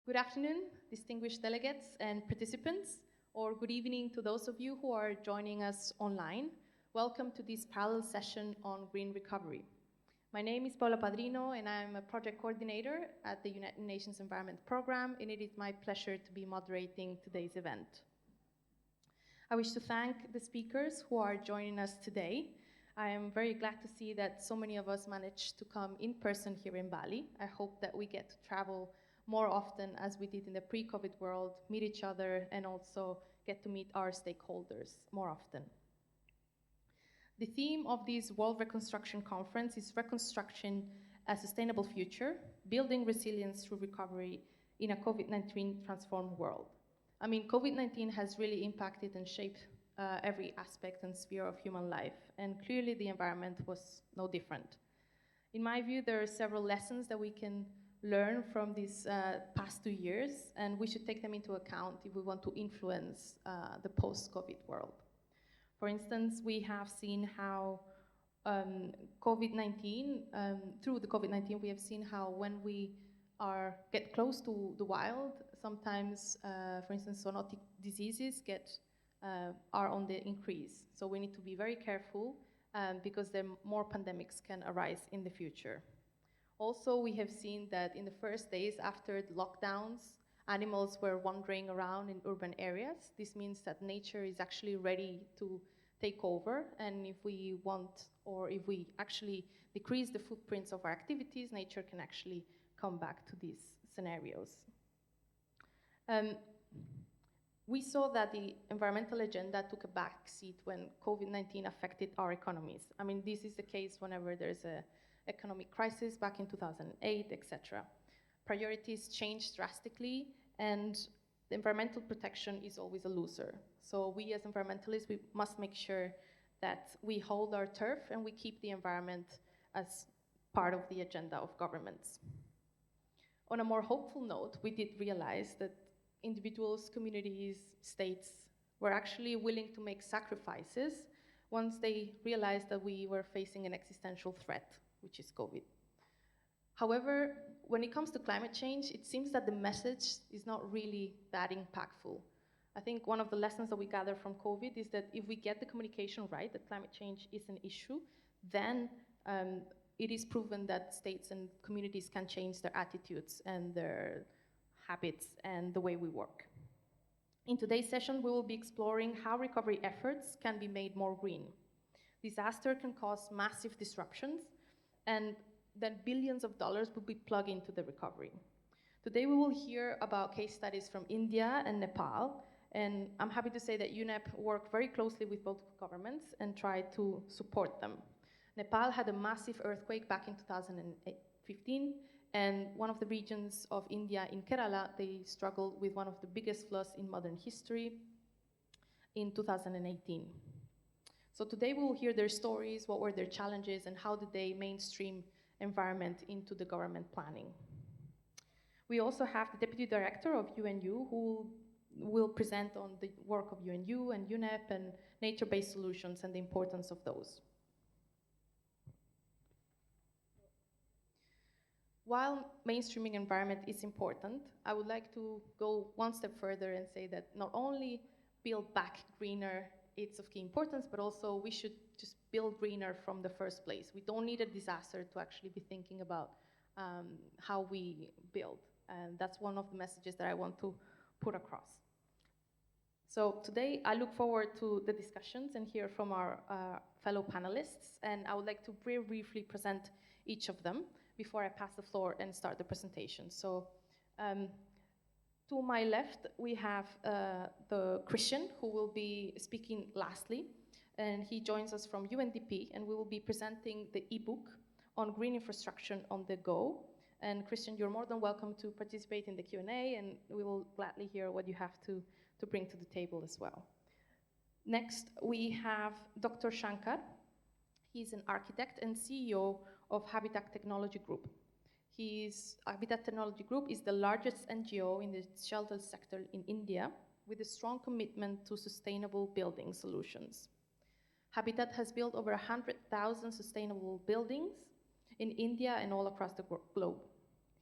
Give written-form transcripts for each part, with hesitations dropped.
Good afternoon, distinguished delegates and participants, or good evening to those of you who are joining us online. Welcome to this parallel session on green recovery. My name is Paula Padrino, and I'm a project coordinator at the United Nations Environment Programme, and it is my pleasure to be moderating today's event. I wish to thank the speakers who are joining us today. I am very glad to see that so many of us managed to come in person here in Bali. I hope that we get to travel more often as we did in the pre-COVID world, meet each other, and also get to meet our stakeholders more often. The theme of this World Reconstruction Conference is Reconstruction: A Sustainable Future, Building Resilience Through Recovery in a COVID-19 Transformed World. I mean, COVID-19 has really impacted and shaped every aspect and sphere of human life, and clearly the environment was no different. In my view, there are several lessons that we can learn from these past 2 years, and we should take them into account if we want to influence the post-COVID world. For instance, we have seen how COVID-19, through the COVID-19, we have seen how when we get close to the wild, sometimes, for instance, zoonotic diseases are on the increase. So we need to be very careful because then more pandemics can arise in the future. Also, we have seen that in the first days after the lockdowns, animals were wandering around in urban areas. This means that nature is actually ready to take over, and if we want, or if we actually decrease the footprints of our activities, nature can actually come back to these scenarios. We saw that the environmental agenda took a backseat when COVID-19 affected our economies. I mean, this is the case whenever there's an economic crisis back in 2008, etc. Priorities change drastically, and the environmental protection is always a loser. So we as environmentalists, we must make sure that we hold our turf and we keep the environment as part of the agenda of governments. On a more hopeful note, we did realize that individuals, communities, states were actually willing to make sacrifices once they realized that we were facing an existential threat, which is COVID. However, when it comes to climate change, it seems that the message is not really that impactful. I think one of the lessons that we gather from COVID is that if we get the communication right, that climate change is an issue, then it is proven that states and communities can change their attitudes and their habits and the way we work. In today's session, we will be exploring how recovery efforts can be made more green. Disaster can cause massive disruptions, and then billions of dollars will be plugged into the recovery. Today, we will hear about case studies from India and Nepal, and I'm happy to say that UNEP worked very closely with both governments and tried to support them. Nepal had a massive earthquake back in 2015, and one of the regions of India in Kerala, they struggled with one of the biggest floods in modern history in 2018. So today we will hear their stories, what were their challenges, and how did they mainstream environment into the government planning. We also have the Deputy Director of UNU who will present on the work of UNU and UNEP and nature-based solutions and the importance of those. While mainstreaming environment is important, I would like to go one step further and say that not only build back greener, it's of key importance, but also we should just build greener from the first place. We don't need a disaster to actually be thinking about how we build. And that's one of the messages that I want to put across. So today, I look forward to the discussions and hear from our fellow panelists. And I would like to very briefly present each of them before I pass the floor and start the presentation. So to my left, we have the Christian, who will be speaking lastly. And he joins us from UNDP, and we will be presenting the ebook on green infrastructure on the go. And Christian, you're more than welcome to participate in the Q&A, and we will gladly hear what you have to bring to the table as well. Next, we have Dr. Shankar. He's an architect and CEO of Habitat Technology Group. Habitat Technology Group is the largest NGO in the shelter sector in India, with a strong commitment to sustainable building solutions. Habitat has built over 100,000 sustainable buildings in India and all across the globe.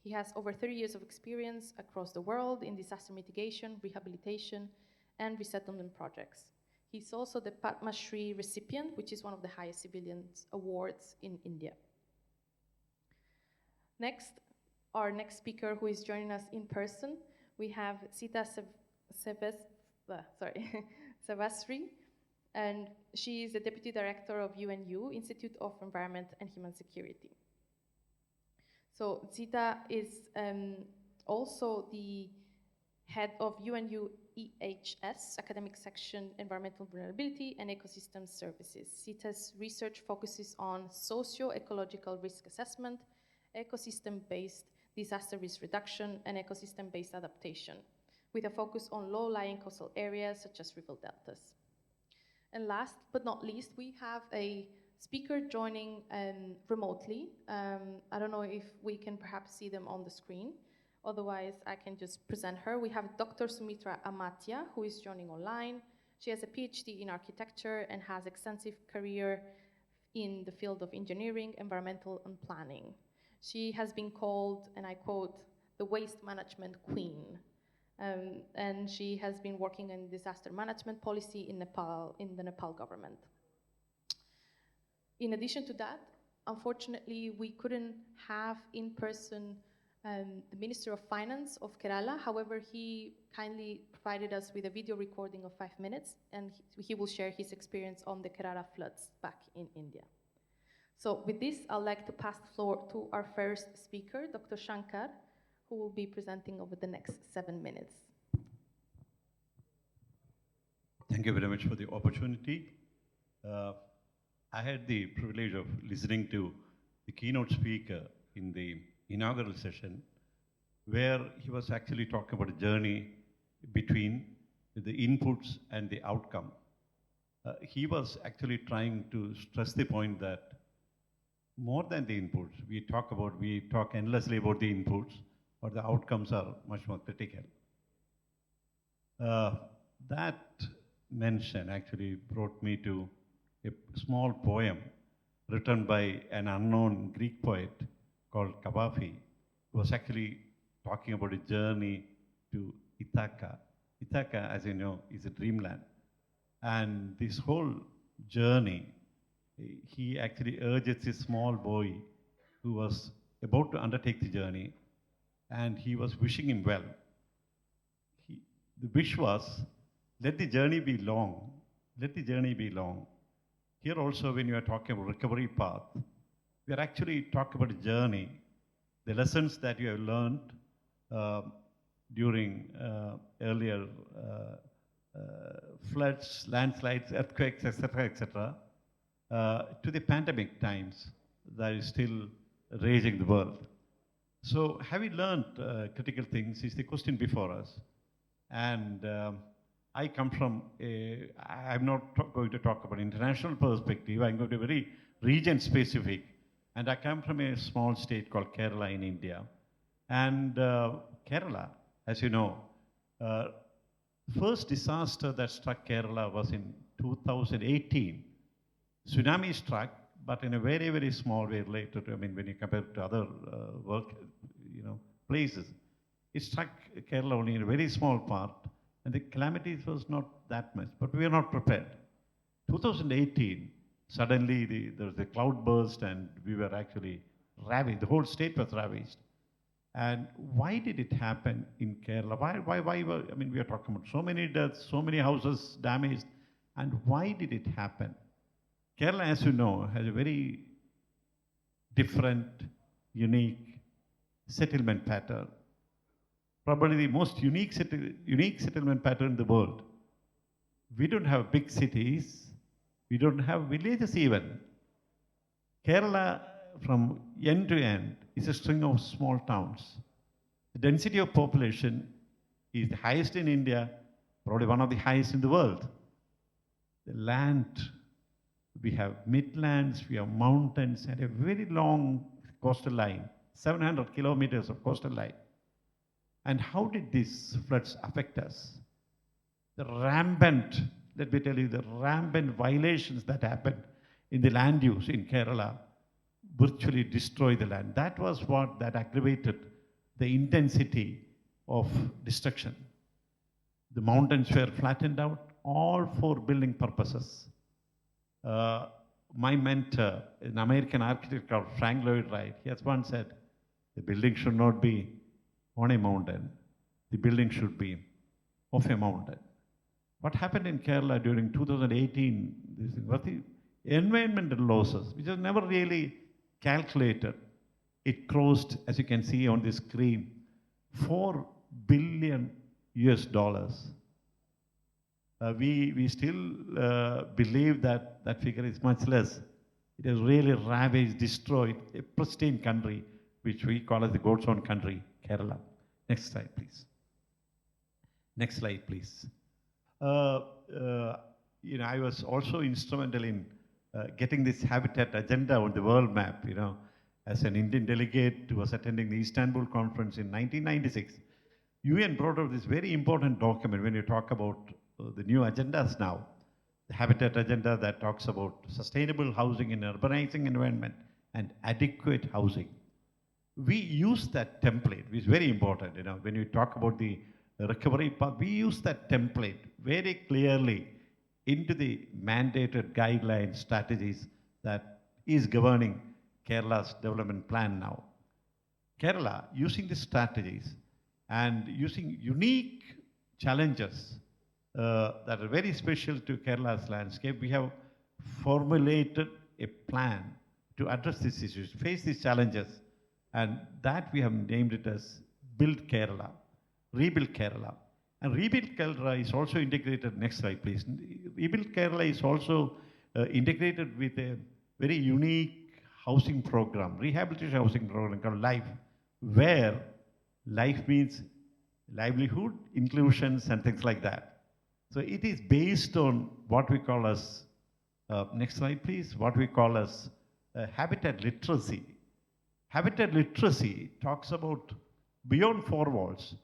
He has over 30 years of experience across the world in disaster mitigation, rehabilitation, and resettlement projects. He's also the Padma Shri recipient, which is one of the highest civilian awards in India. Next, our next speaker who is joining us in person, we have Sita Savasri, and she is the Deputy Director of UNU, Institute of Environment and Human Security. So Sita is also the head of UNU EHS, Academic Section Environmental Vulnerability and Ecosystem Services. Sita's research focuses on socio-ecological risk assessment, ecosystem-based disaster risk reduction, and ecosystem-based adaptation, with a focus on low-lying coastal areas such as river deltas. And last but not least, we have a speaker joining remotely. I don't know if we can perhaps see them on the screen. Otherwise, I can just present her. We have Dr. Sumitra Amatia, who is joining online. She has a PhD in architecture and has extensive career in the field of engineering, environmental, and planning. She has been called, and I quote, the waste management queen. And she has been working in disaster management policy in Nepal, in the Nepal government. In addition to that, unfortunately, we couldn't have in person the Minister of Finance of Kerala. However, he kindly provided us with a video recording of 5 minutes, and he will share his experience on the Kerala floods back in India. So with this, I'd like to pass the floor to our first speaker, Dr. Shankar, who will be presenting over the next 7 minutes. Thank you very much for the opportunity. I had the privilege of listening to the keynote speaker in the inaugural session, where he was actually talking about a journey between the inputs and the outcome. He was actually trying to stress the point that more than the inputs, we talk endlessly about the inputs, but the outcomes are much more critical. That mention actually brought me to a small poem written by an unknown Greek poet called Kabafi, who was actually talking about a journey to Ithaca. Ithaca, as you know, is a dreamland. And this whole journey, he actually urges a small boy who was about to undertake the journey, and he was wishing him well. The wish was, let the journey be long. Let the journey be long. Here also, when you are talking about recovery path, we are actually talking about a journey, the lessons that you have learned during earlier floods, landslides, earthquakes, etc., to the pandemic times that is still raging the world. So have we learned critical things is the question before us. And I come from I'm not going to talk about international perspective, I'm going to be very region specific. And I come from a small state called Kerala in India. And Kerala, as you know, first disaster that struck Kerala was in 2018. Tsunami struck, but in a very, very small way related to, when you compare it to other places. It struck Kerala only in a very small part, and the calamities was not that much, but we were not prepared. 2018, suddenly there was a cloud burst and we were actually ravaged. The whole state was ravaged. And why did it happen in Kerala? Why we are talking about so many deaths, so many houses damaged, and why did it happen? Kerala, as you know, has a very different, unique settlement pattern. Probably the most unique settlement pattern in the world. We don't have big cities. We don't have villages even. Kerala, from end to end, is a string of small towns. The density of population is the highest in India, probably one of the highest in the world. The land, we have midlands, we have mountains, and a very long coastal line, 700 kilometers of coastal line. And how did these floods affect us? Let me tell you, the rampant violations that happened in the land use in Kerala virtually destroyed the land. That was what that aggravated the intensity of destruction. The mountains were flattened out, all for building purposes. My mentor, an American architect called Frank Lloyd Wright, he has once said, the building should not be on a mountain. The building should be of a mountain. What happened in Kerala during 2018, this was the environmental losses, which was never really calculated. It crossed, as you can see on the screen, $4 billion US. We still believe that that figure is much less. It has really ravaged, destroyed a pristine country, which we call as the God's own country, Kerala. Next slide, please. Next slide, please. I was also instrumental in getting this habitat agenda on the world map, as an Indian delegate who was attending the Istanbul conference in 1996. UN brought out this very important document when you talk about the new agendas now. The habitat agenda that talks about sustainable housing in urbanizing environment and adequate housing. We use that template, which is very important, when you talk about the recovery path, we use that template very clearly into the mandated guidelines, strategies that is governing Kerala's development plan now. Kerala, using the strategies and using unique challenges that are very special to Kerala's landscape, we have formulated a plan to address these issues, face these challenges, and that we have named it as Build Kerala, Rebuild Kerala. And Rebuild Kerala is also integrated, next slide please. Rebuild Kerala is also integrated with a very unique housing program, rehabilitation housing program called LIFE, where life means livelihood, inclusions, and things like that. So it is based on what we call as, next slide please, what we call as habitat literacy. Habitat literacy talks about beyond four walls.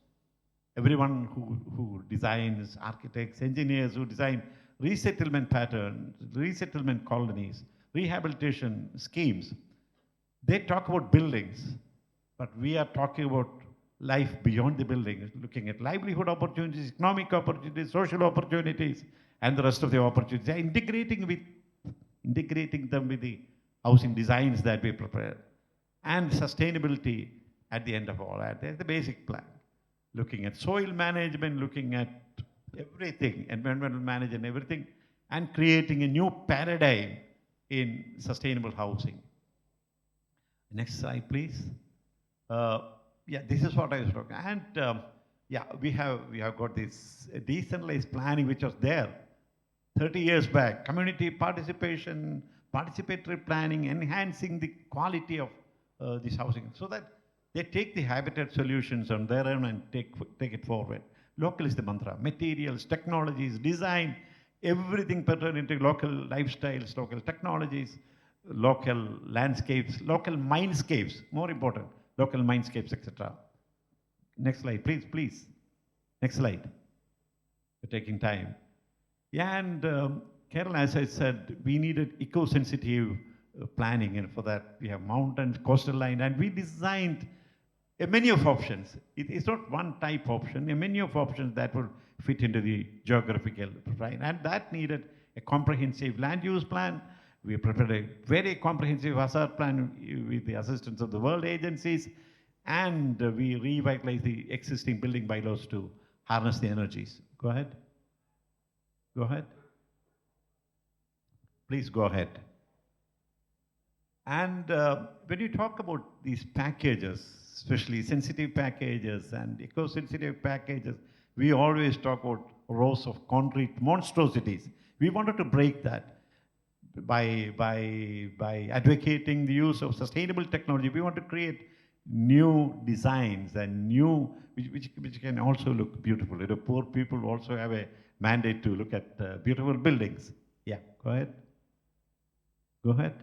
Everyone who designs, architects, engineers who design resettlement patterns, resettlement colonies, rehabilitation schemes, they talk about buildings, but we are talking about life beyond the building, looking at livelihood opportunities, economic opportunities, social opportunities, and the rest of the opportunities. They are integrating them with the housing designs that we prepare, and sustainability at the end of all that. There's the basic plan. Looking at soil management, looking at everything, environmental management, everything, and creating a new paradigm in sustainable housing. Next slide, please. This is what I was talking. And we have got this decentralized planning which was there 30 years back. Community participation, participatory planning, enhancing the quality of this housing, so that they take the habitat solutions on their own and take it forward. Local is the mantra. Materials, technologies, design, everything pertaining to local lifestyles, local technologies, local landscapes, local mindscapes, more important, local mindscapes, etc. Next slide, please. Next slide. We're taking time. Yeah, and Kerala, as I said, we needed eco-sensitive planning, and for that we have mountains, coastal line, and we designed a menu of options. It's not one type option, a menu of options that will fit into the geographical, right? And that needed a comprehensive land use plan. We prepared a very comprehensive hazard plan with the assistance of the world agencies, and we revitalized the existing building bylaws to harness the energies. Go ahead. Go ahead. Please go ahead. And when you talk about these packages, especially sensitive packages and eco-sensitive packages, we always talk about rows of concrete monstrosities. We wanted to break that by advocating the use of sustainable technology. We want to create new designs and new, which can also look beautiful. You know, poor people also have a mandate to look at beautiful buildings. Yeah, go ahead. Go ahead.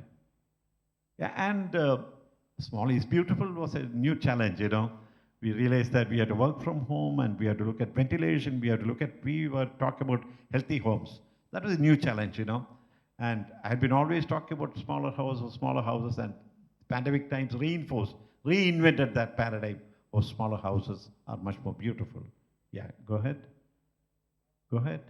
Yeah, and small is beautiful was a new challenge, you know. We realized that we had to work from home and we had to look at ventilation, we were talking about healthy homes. That was a new challenge, you know. And I had been always talking about smaller houses, and pandemic times reinvented that paradigm. or smaller houses are much more beautiful. Yeah, go ahead. Go ahead.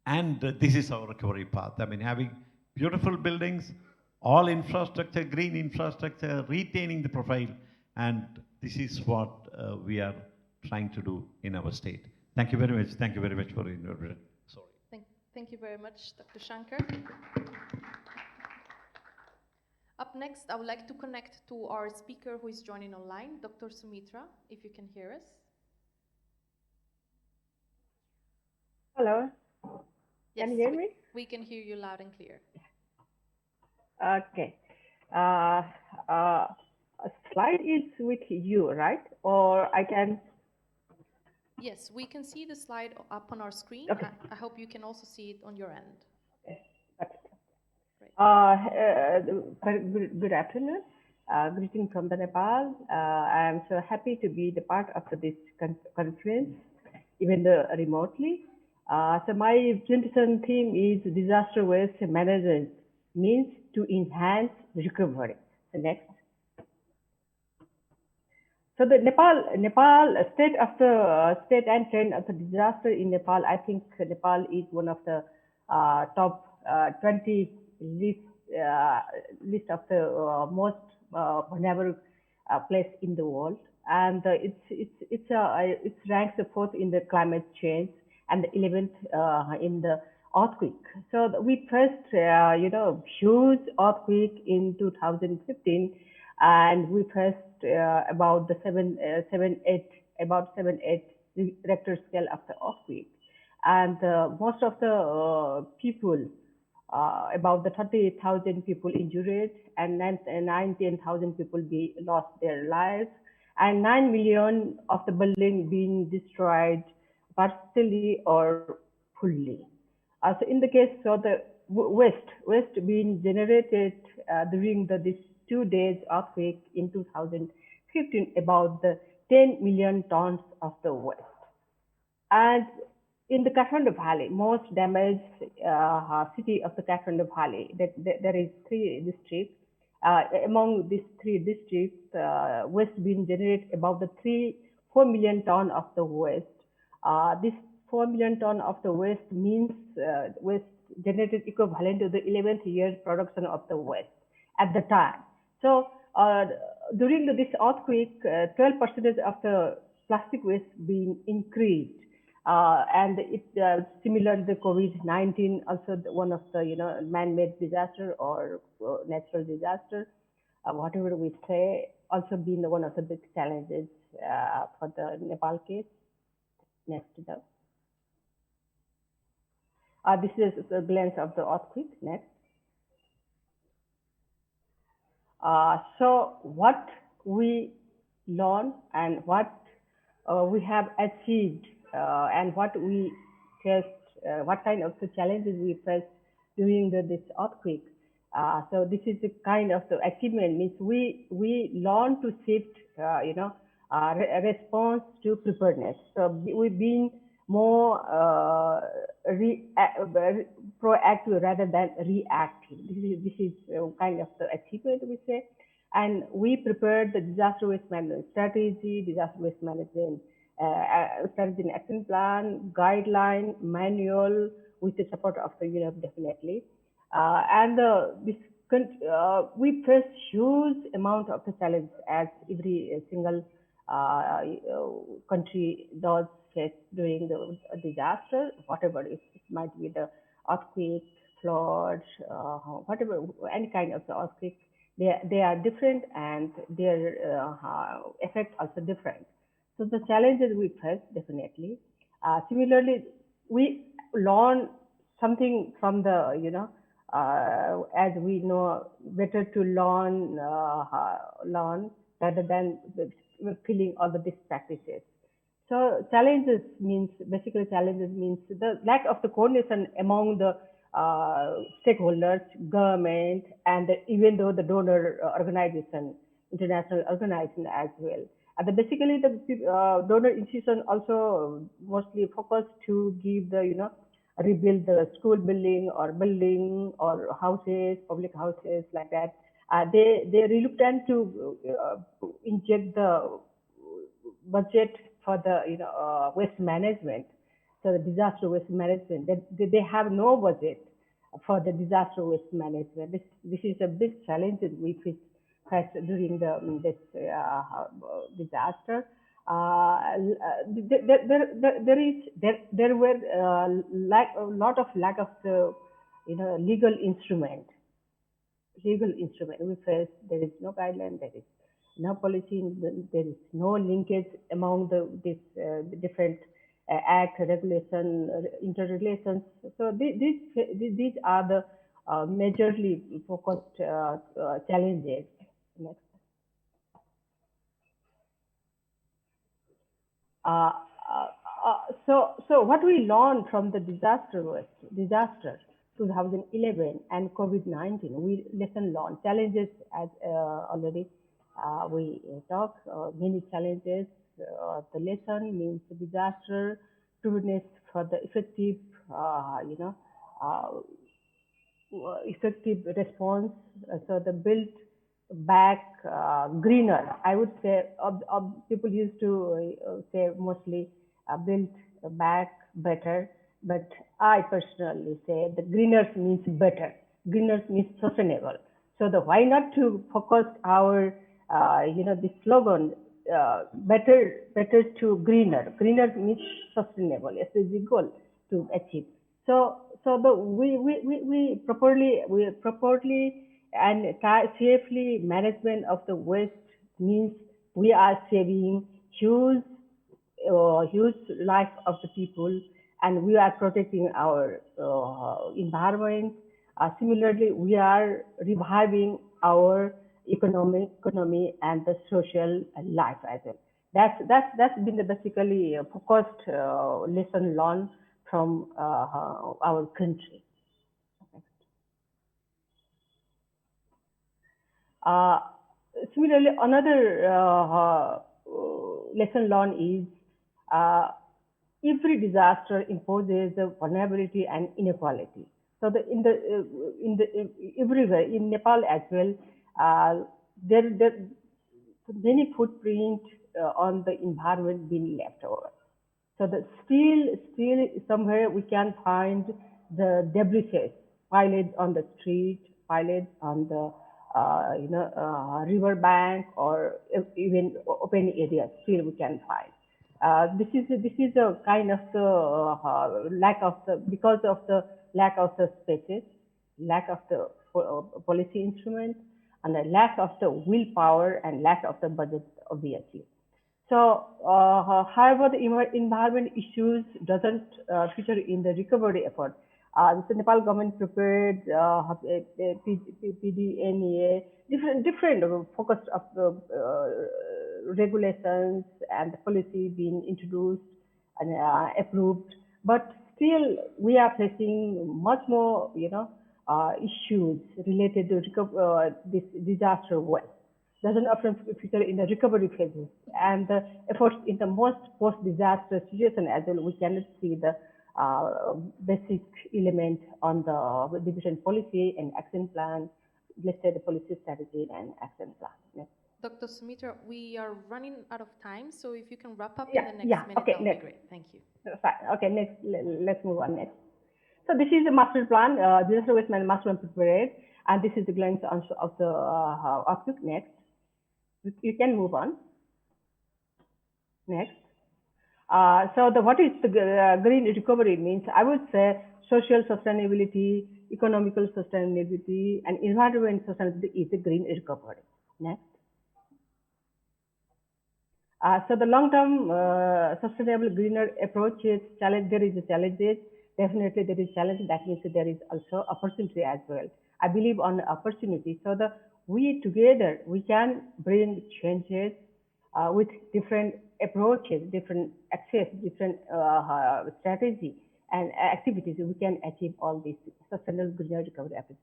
And this is our recovery path. I mean, having beautiful buildings, all infrastructure, green infrastructure, retaining the profile, and this is what we are trying to do in our state. Thank you very much. Thank you very much for inviting. Sorry. Thank you very much, Dr. Shankar. Up next, I would like to connect to our speaker who is joining online, Dr. Sumitra, if you can hear us. Hello. Yes, Can you hear me? we can hear you loud and clear. Okay. A slide is with you, right? Or I can. Yes, we can see the slide up on our screen. Okay. I hope you can also see it on your end. Okay. Got Great. Good afternoon. Greeting from the Nepal. I am so happy to be the part of this conference, even though remotely. So my presentation theme is disaster waste management means to enhance recovery. So next. So the Nepal state of the state and trend of the disaster in Nepal. I think Nepal is one of the top 20 list of the most vulnerable place in the world, and it's ranked the fourth in the climate change and the 11th in the earthquake. So we faced huge earthquake in 2015, and we faced about the 7.8 Richter scale of the earthquake, and most of the people, about the 30,000 people injured, and 19,000 people lost their lives, and 9 million of the building being destroyed partially or fully. So in the case of the waste being generated during these 2 days earthquake in 2015, about the 10 million tons of the waste. And in the Kathmandu Valley, most damaged city of the Kathmandu Valley, there is 3 districts. Among these 3 districts, waste being generated about the 4 million ton of the waste. This 4 million ton of the waste means waste generated equivalent to the 11th year production of the waste at the time. So during this earthquake, 12% of the plastic waste being increased. And it's similar to the COVID-19, also one of the man-made disaster or natural disaster, whatever we say, also been one of the big challenges for the Nepal case. Next, this is the glance of the earthquake. Next. So what we learn and what we have achieved and what we faced, what kind of the challenges we faced during this earthquake. So this is the kind of the achievement, means we learn to shift, response to preparedness. So we've been more proactive rather than reactive. This is kind of the achievement we say. And we prepared the disaster waste management strategy, disaster waste management strategy and action plan, guideline, manual, with the support of the UNEP definitely. And we face huge amount of the challenge as every single country does face during the disaster, whatever it might be, the earthquake, flood, whatever, any kind of the earthquake. They are different, and their effects also different. So the challenges we face definitely. Similarly, we learn something from the as we know, better to learn rather than feeling all the best practices. So challenges means the lack of the coordination among the stakeholders, government, and even though the donor organization, international organization as well. Basically, the donor institution also mostly focus to give the rebuild the school building or houses, public houses like that. They're reluctant to inject the budget for the waste management. So the disaster waste management, they have no budget for the disaster waste management. This is a big challenge that we faced during this disaster. There were a lot of lack of the legal instrument. We face there is no guideline, there is no policy, there is no linkage among these different act, regulation, interrelations. So these are the majorly focused challenges. Next. Uh, so what we learned from the disaster 2011 and COVID-19, we lesson learned challenges as already we talked, many challenges. The lesson means the disaster preparedness for the uh, effective response. So the build back greener. I would say people used to say mostly build back better, but I personally say the greener means better. Greener means sustainable. So the why not to focus our the slogan better to greener. Greener means sustainable. It's the goal to achieve. So the we properly and safely management of the waste means we are saving huge huge life of the people, and we are protecting our environment. Similarly, we are reviving our economy and the social life as well. That's been the basically focused lesson learned from our country. Uh, Similarly, another lesson learned is uh, every disaster imposes a vulnerability and inequality. So everywhere in Nepal as well, uh, there many footprint on the environment being left over. So the still somewhere we can find the debris piled on the street, piled on the river bank, or even open areas. Still we can find. This is a kind of the lack of the because of the lack of the spaces, lack of the policy instruments, and the lack of the willpower and lack of the budget, obviously. So, however, the environment issues doesn't feature in the recovery effort. The Nepal government prepared PDNA, different focus of the regulations and the policy being introduced and approved, but still we are facing much more, issues related to this disaster waste doesn't often feature in the recovery phases. And the efforts in the most post-disaster situation as well, we cannot see the basic element on the division policy and action plan, let's say the policy strategy and action plan. Next. Dr. Sumitra, we are running out of time, so if you can wrap up Yeah, in the next yeah. minute, Okay, that would be great. Thank you. Fine. Okay, next, let's move on next. So this is the master plan, disaster waste management master plan prepared, and this is the glance of the outlook. Next, you can move on. Next. So what is the green recovery means? I would say social sustainability, economical sustainability, and environmental sustainability is the green recovery. Next. So the long-term sustainable greener approach is challenge. There is a challenges. Definitely there is challenge. That means there is also opportunity as well. I believe on opportunity. So we together we can bring changes with different approaches, different access, different strategy and activities. We can achieve all these sustainable greener recovery efforts.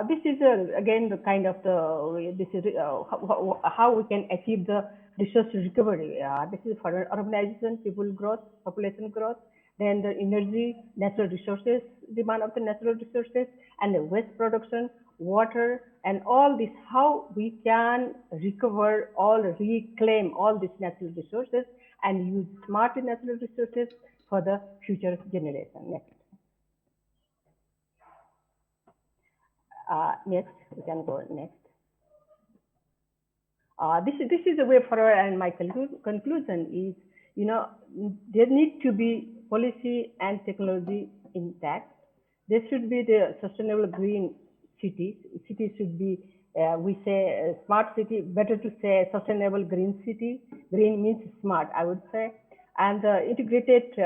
This is again the kind of the this is how we can achieve the resource recovery. This is for urbanization, people growth, population growth, then the energy, natural resources demand of the natural resources and the waste production, water, and all this, how we can recover or reclaim all these natural resources and use smart natural resources for the future generation. Next. Next, we can go next. This is a way forward, and my conclusion is, there need to be policy and technology intact. There should be the sustainable green cities. Cities should be, we say smart city, better to say sustainable green city. Green means smart, I would say. And integrated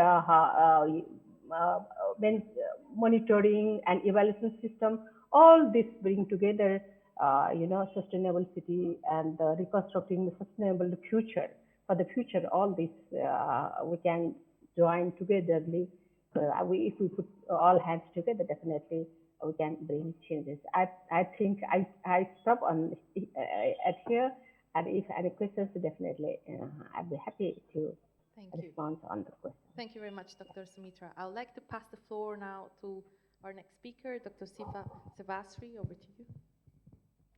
monitoring and evaluation system, all this bring together sustainable city and reconstructing the sustainable future. For the future, all this we can join togetherly. If we put all hands together, definitely we can bring changes. I think I stop on at here, and if any questions, definitely I'd be happy to respond on the question. Thank you very much, Dr. Sumitra. I would like to pass the floor now to our next speaker, Dr. Sifa Sevasri. Over to you.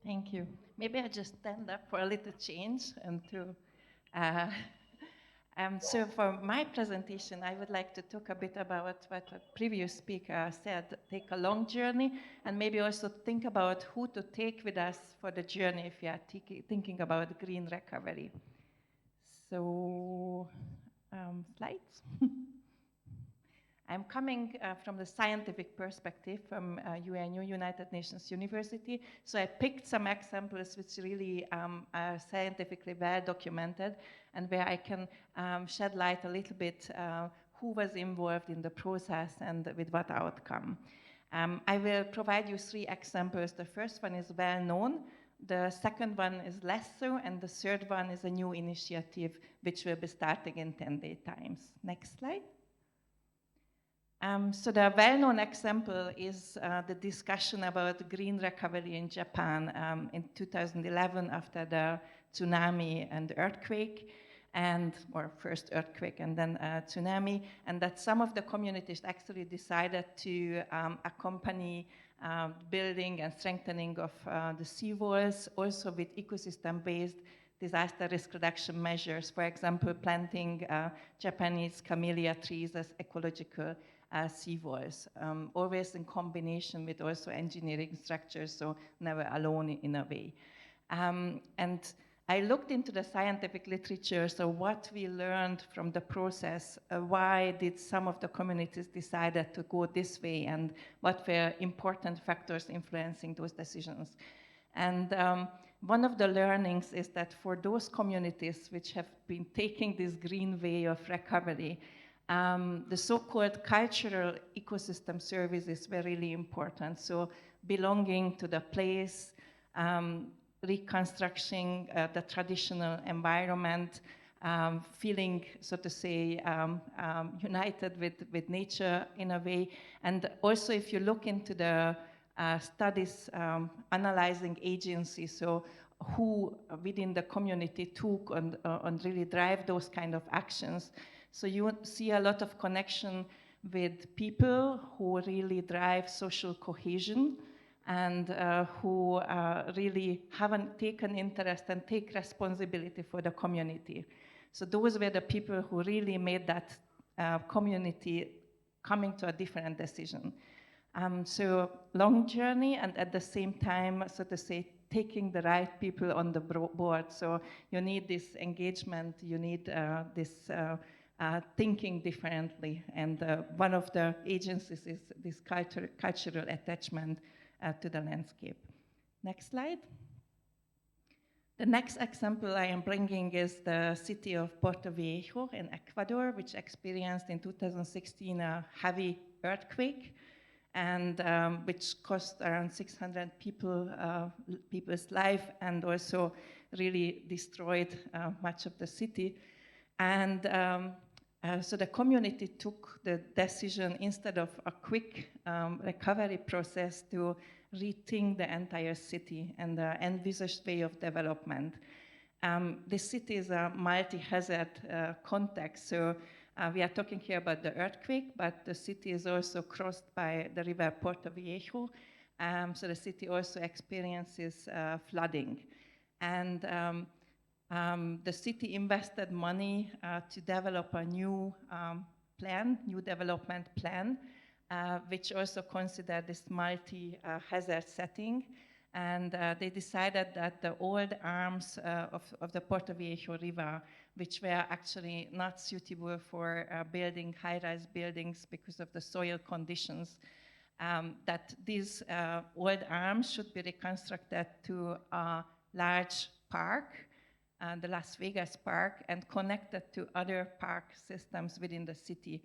Thank you. Maybe I just stand up for a little change and to. So for my presentation, I would like to talk a bit about what a previous speaker said, take a long journey, and maybe also think about who to take with us for the journey if you are thinking about green recovery. So, slides. I'm coming from the scientific perspective from UNU, United Nations University. So I picked some examples which really are scientifically well documented and where I can shed light a little bit who was involved in the process and with what outcome. I will provide you 3 examples. The first one is well known. The second one is less so, and the third one is a new initiative which will be starting in 10-day times. Next slide. So the well-known example is the discussion about green recovery in Japan in 2011 after the tsunami and earthquake, or first earthquake and then tsunami, and that some of the communities actually decided to accompany building and strengthening of the seawalls, also with ecosystem-based disaster risk reduction measures, for example, planting Japanese camellia trees as ecological seawalls, always in combination with also engineering structures, so never alone in a way. And I looked into the scientific literature, so what we learned from the process, why did some of the communities decided to go this way, and what were important factors influencing those decisions. And one of the learnings is that for those communities which have been taking this green way of recovery, the so-called cultural ecosystem services were really important. So belonging to the place, reconstructing the traditional environment, feeling, so to say, united with nature in a way. And also if you look into the studies analyzing agencies, so who within the community took and really drive those kind of actions. So you see a lot of connection with people who really drive social cohesion and who really haven't taken interest and take responsibility for the community. So those were the people who really made that community coming to a different decision. So long journey, and at the same time, so to say, taking the right people on the board. So you need this engagement, you need this thinking differently. And one of the agencies is this cultural attachment to the landscape. Next slide. The next example I am bringing is the city of Puerto Viejo in Ecuador, which experienced in 2016 a heavy earthquake, and which cost around 600 people's life, and also really destroyed much of the city. And so the community took the decision, instead of a quick recovery process, to rethink the entire city and the envisaged way of development. The city is a multi-hazard context, so We are talking here about the earthquake, but the city is also crossed by the river Puerto Viejo. So the city also experiences flooding. And the city invested money to develop a new development plan, which also considered this multi-hazard setting. And they decided that the old arms of the Puerto Viejo River, which were actually not suitable for building high-rise buildings because of the soil conditions, that these old arms should be reconstructed to a large park, the Las Vegas park, and connected to other park systems within the city.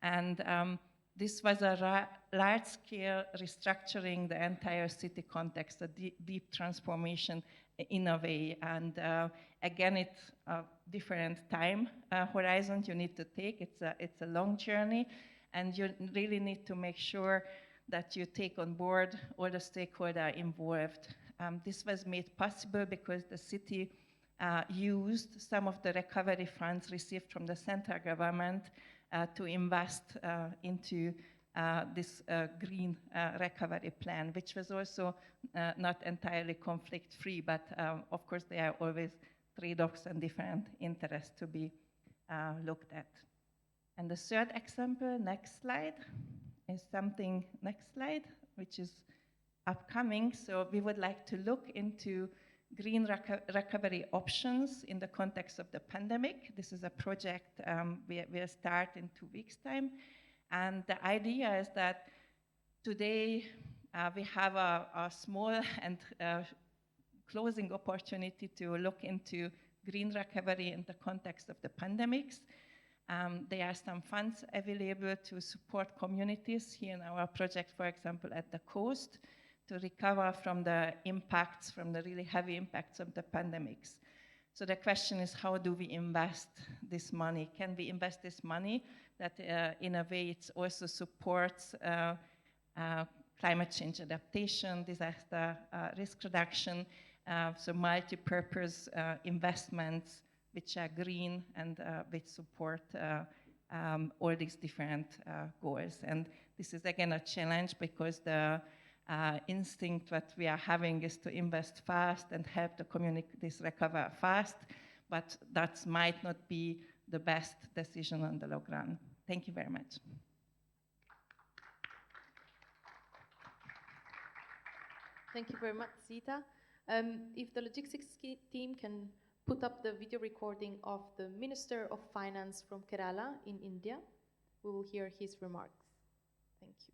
And this was a large-scale restructuring the entire city context, a deep transformation in a way. And again, it's a different time horizon you need to take. It's a long journey, and you really need to make sure that you take on board all the stakeholders involved. This was made possible because the city used some of the recovery funds received from the central government to invest into this green recovery plan, which was also not entirely conflict-free, but of course there are always trade-offs and different interests to be looked at. And the third example, next slide, is something, next slide, which is upcoming. So we would like to look into green recovery options in the context of the pandemic. This is a project we'll start in 2 weeks' time. And the idea is that today we have a small and closing opportunity to look into green recovery in the context of the pandemics. There are some funds available to support communities here in our project, for example, at the coast, to recover from the impacts, from the really heavy impacts of the pandemics. So the question is, how do we invest this money? Can we invest this money that in a way it also supports climate change adaptation, disaster risk reduction, so multi-purpose investments which are green and which support all these different goals. And this is again a challenge because the instinct that we are having is to invest fast and help the communities recover fast, but that might not be the best decision on the long run. Thank you very much. Thank you very much, Zita. If the logistics team can put up the video recording of the Minister of Finance from Kerala in India, we will hear his remarks. Thank you.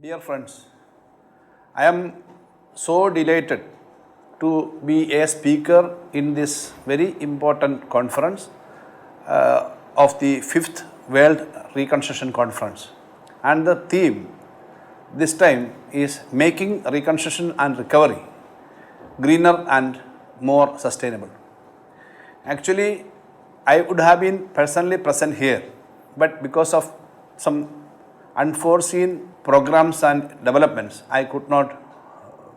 Dear friends, I am so delighted to be a speaker in this very important conference of the 5th World Reconstruction Conference. And the theme this time is making reconstruction and recovery greener and more sustainable. Actually, I would have been personally present here, but because of some unforeseen programs and developments, I could not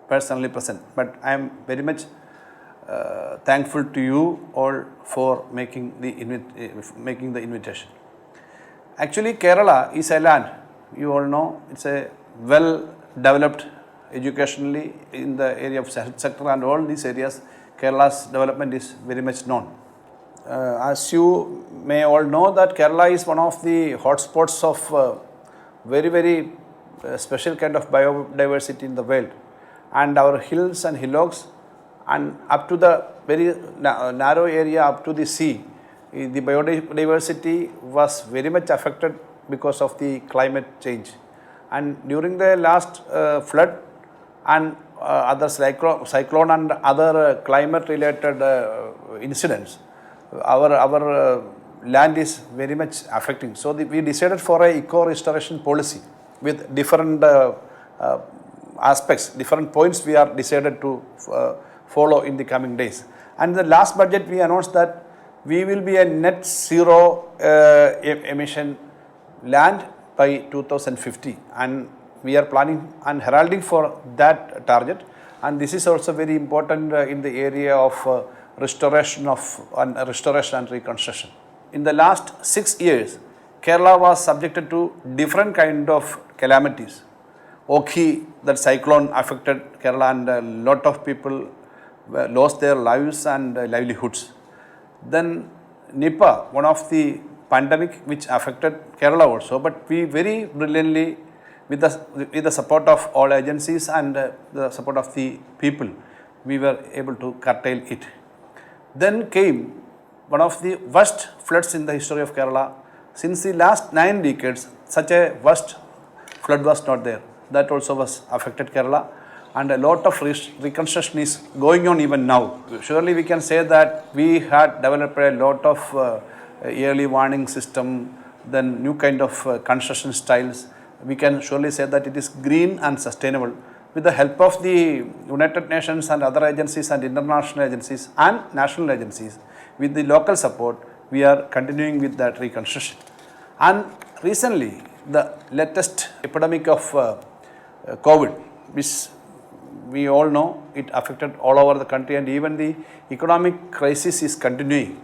personally present. But I am very much thankful to you all for making the invitation. Actually, Kerala is a land, you all know, it's a well developed educationally in the area of health sector and all these areas. Kerala's development is very much known. As you may all know that Kerala is one of the hotspots of very special kind of biodiversity in the world, and our hills and hillocks and up to the very narrow area up to the sea, the biodiversity was very much affected because of the climate change. And during the last flood and other cyclone and other climate related incidents, our land is very much affecting. So we decided for a eco-restoration policy with different aspects, different points we are decided to follow in the coming days. And in the last budget we announced that we will be a net zero emission land by 2050, and we are planning and heralding for that target. And this is also very important in the area of restoration and reconstruction. in the last 6 years, Kerala was subjected to different kind of calamities. Oki, that cyclone affected Kerala and a lot of people lost their lives and livelihoods. Then Nipah, one of the pandemic which affected Kerala also, but we very brilliantly with the support of all agencies and the support of the people, we were able to curtail it. Then came one of the worst floods in the history of Kerala. Since the last 9 decades, such a worst flood was not there. That also was affected Kerala, and a lot of reconstruction is going on even now. Surely we can say that we had developed a lot of early warning system, then new kind of construction styles. We can surely say that it is green and sustainable. With the help of the United Nations and other agencies and international agencies and national agencies, with the local support, we are continuing with that reconstruction. And recently, the latest epidemic of COVID, which we all know, it affected all over the country, and even the economic crisis is continuing.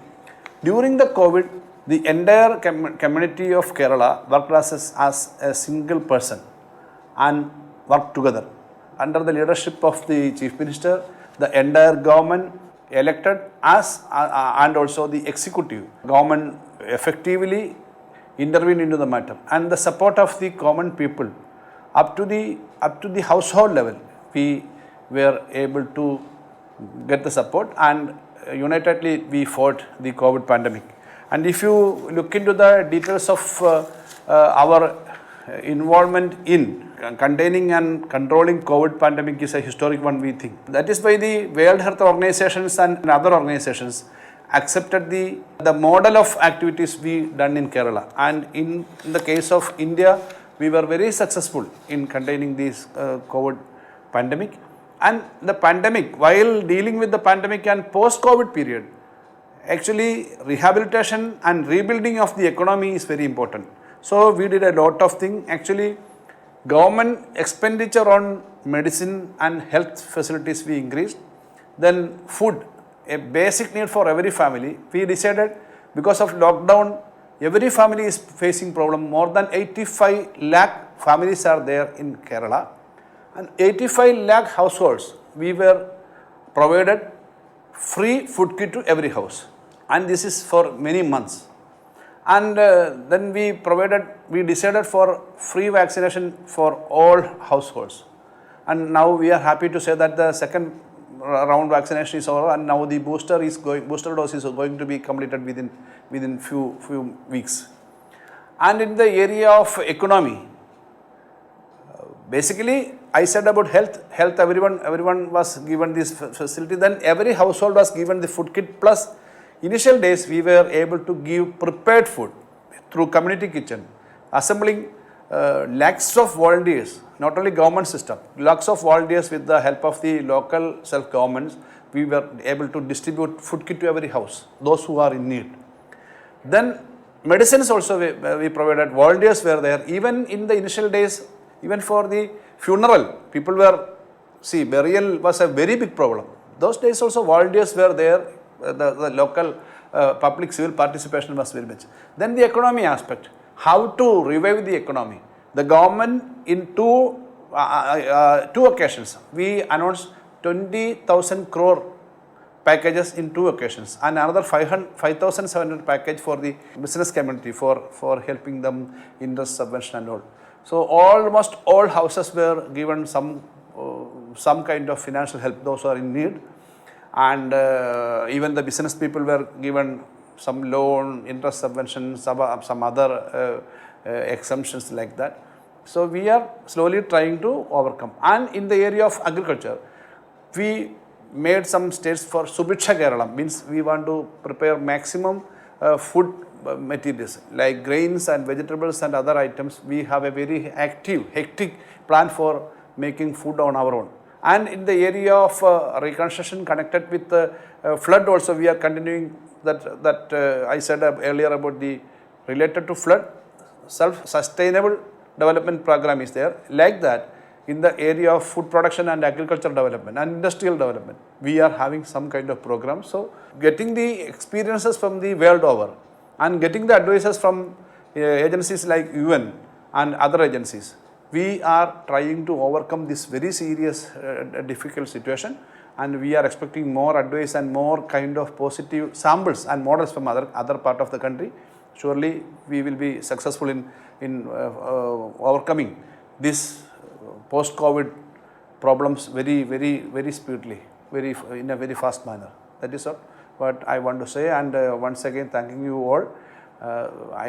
During the COVID, the entire community of Kerala worked as a single person and worked together. Under the leadership of the Chief Minister, the entire government elected as and also the executive government effectively intervened into the matter, and the support of the common people up to the household level, we were able to get the support, and unitedly we fought the COVID pandemic. And if you look into the details of our involvement in containing and controlling COVID pandemic is a historic one, we think. That is why the World Health Organizations and other organizations accepted the model of activities we done in Kerala. And in the case of India, we were very successful in containing this COVID pandemic. And the pandemic, while dealing with the pandemic and post-COVID period, actually rehabilitation and rebuilding of the economy is very important. So we did a lot of things. Actually, government expenditure on medicine and health facilities we increased. Then food, a basic need for every family. We decided, because of lockdown, every family is facing problem. More than 85 lakh families are there in Kerala, and 85 lakh households we were provided free food kit to every house, and this is for many months. And then we decided for free vaccination for all households, and now we are happy to say that the second round vaccination is over, and now the booster dose is going to be completed within few weeks. And in the area of economy, basically I said about health, everyone was given this facility. Then every household was given the food kit, plus initial days we were able to give prepared food through community kitchen, assembling lakhs of volunteers, not only government system, lakhs of volunteers. With the help of the local self-governments, we were able to distribute food kit to every house, those who are in need. Then medicines also we provided, volunteers were there. Even in the initial days, even for the funeral, people were, burial was a very big problem. Those days also volunteers were there, the local public civil participation was very much. Then the economy aspect, how to revive the economy. The government in two occasions, we announced 20,000 crore packages in 2 occasions, and another 5,700 package for the business community for helping them interest subvention and all. So almost all houses were given some kind of financial help, those who are in need, and even the business people were given some loan, interest subvention, some other exemptions like that. So we are slowly trying to overcome. And in the area of agriculture, we made some states for Subiksha Kerala, means we want to prepare maximum food materials like grains and vegetables and other items. We have a very active, hectic plan for making food on our own. And in the area of reconstruction connected with flood also, we are continuing that I said earlier about the related to flood, self-sustainable development program is there. Like that, in the area of food production and agriculture development and industrial development, we are having some kind of program. So getting the experiences from the world over and getting the advices from agencies like UN and other agencies. We are trying to overcome this very serious difficult situation, and we are expecting more advice and more kind of positive samples and models from other part of the country. Surely we will be successful in overcoming this post-COVID problems very speedily, in a very fast manner. That is what I want to say, and once again thanking you all.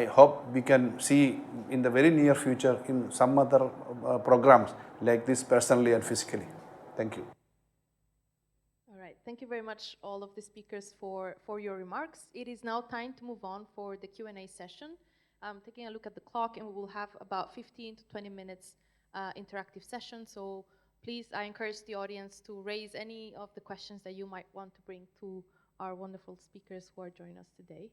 I hope we can see in the very near future in some other programs like this personally and physically. Thank you. All right, thank you very much all of the speakers for your remarks. It is now time to move on for the Q&A session. Taking a look at the clock, and we will have about 15 to 20 minutes interactive session. So please, I encourage the audience to raise any of the questions that you might want to bring to our wonderful speakers who are joining us today.